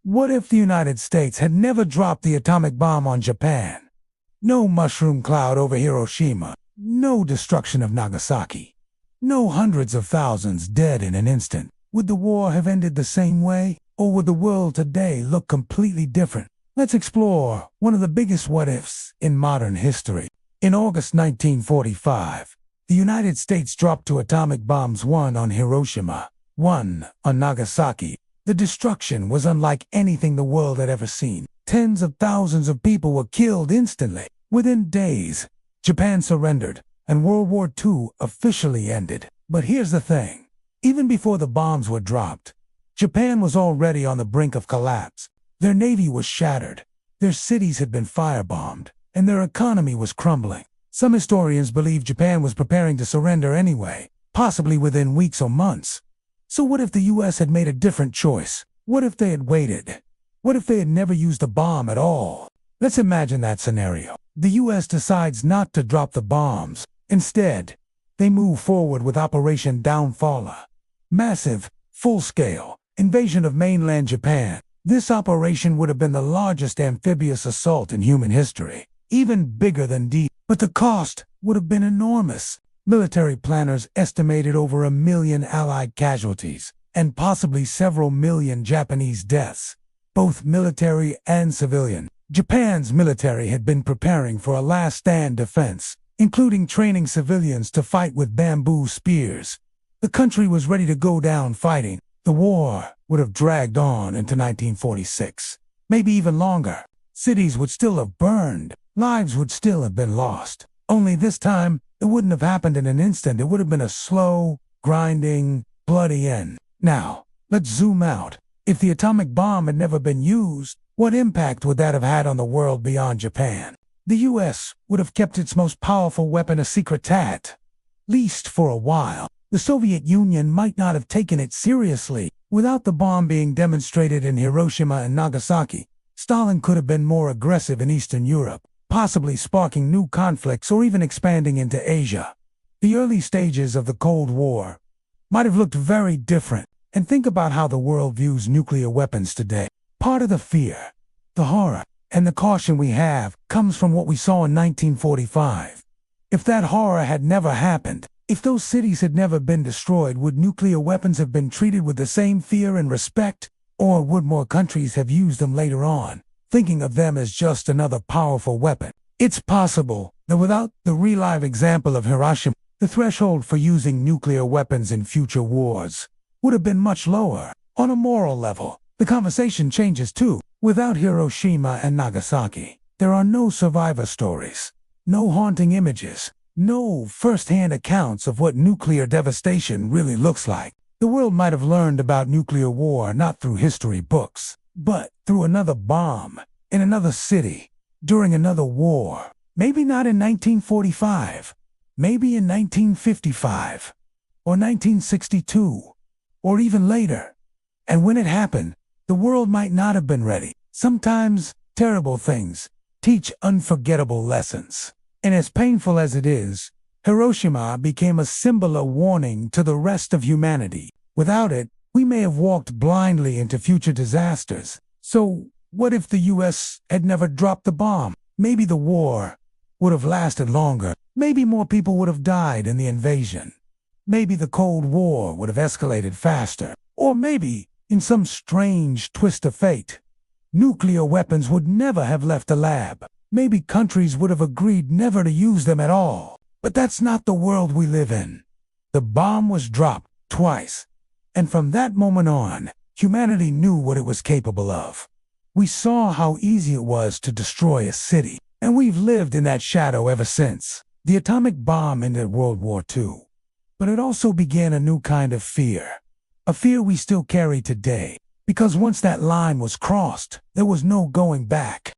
What if the United States had never dropped the atomic bomb on Japan? No mushroom cloud over Hiroshima, no destruction of Nagasaki, no hundreds of thousands dead in an instant. Would the war have ended the same way, or would the world today look completely different? Let's explore one of the biggest what-ifs in modern history. In August 1945, the United States dropped two atomic bombs, one on Hiroshima, one on Nagasaki. The destruction was unlike anything the world had ever seen. Tens of thousands of people were killed instantly. Within days, Japan surrendered, and World War II officially ended. But here's the thing. Even before the bombs were dropped, Japan was already on the brink of collapse. Their navy was shattered, their cities had been firebombed, and their economy was crumbling. Some historians believe Japan was preparing to surrender anyway, possibly within weeks or months. So what if the US had made a different choice? What if they had waited? What if they had never used a bomb at all? Let's imagine that scenario. The US decides not to drop the bombs. Instead, they move forward with Operation Downfaller. Massive, full-scale invasion of mainland Japan. This operation would have been the largest amphibious assault in human history, even bigger than D. But the cost would have been enormous. Military planners estimated over 1 million Allied casualties and possibly several million Japanese deaths, both military and civilian. Japan's military had been preparing for a last-stand defense, including training civilians to fight with bamboo spears. The country was ready to go down fighting. The war would have dragged on into 1946, maybe even longer. Cities would still have burned, lives would still have been lost. Only this time, it wouldn't have happened in an instant. It would have been a slow, grinding, bloody end. Now, let's zoom out. If the atomic bomb had never been used, what impact would that have had on the world beyond Japan? The US would have kept its most powerful weapon a secret, at least for a while. The Soviet Union might not have taken it seriously. Without the bomb being demonstrated in Hiroshima and Nagasaki, Stalin could have been more aggressive in Eastern Europe, possibly sparking new conflicts or even expanding into Asia. The early stages of the Cold War might have looked very different. And think about how the world views nuclear weapons today. Part of the fear, the horror, and the caution we have comes from what we saw in 1945. If that horror had never happened, if those cities had never been destroyed, would nuclear weapons have been treated with the same fear and respect? Or would more countries have used them later on, thinking of them as just another powerful weapon? It's possible that without the real-life example of Hiroshima, the threshold for using nuclear weapons in future wars would have been much lower. On a moral level, the conversation changes too. Without Hiroshima and Nagasaki, there are no survivor stories, no haunting images, no first-hand accounts of what nuclear devastation really looks like. The world might have learned about nuclear war not through history books, but through another bomb, in another city, during another war. Maybe not in 1945, maybe in 1955, or 1962, or even later. And when it happened, the world might not have been ready. Sometimes, terrible things teach unforgettable lessons. And as painful as it is, Hiroshima became a symbol, a warning to the rest of humanity. Without it, we may have walked blindly into future disasters. So, what if the US had never dropped the bomb? Maybe the war would have lasted longer. Maybe more people would have died in the invasion. Maybe the Cold War would have escalated faster. Or maybe, in some strange twist of fate, nuclear weapons would never have left the lab. Maybe countries would have agreed never to use them at all. But that's not the world we live in. The bomb was dropped twice. And from that moment on, humanity knew what it was capable of. We saw how easy it was to destroy a city, and we've lived in that shadow ever since. The atomic bomb ended World War II, but it also began a new kind of fear. A fear we still carry today, because once that line was crossed, there was no going back.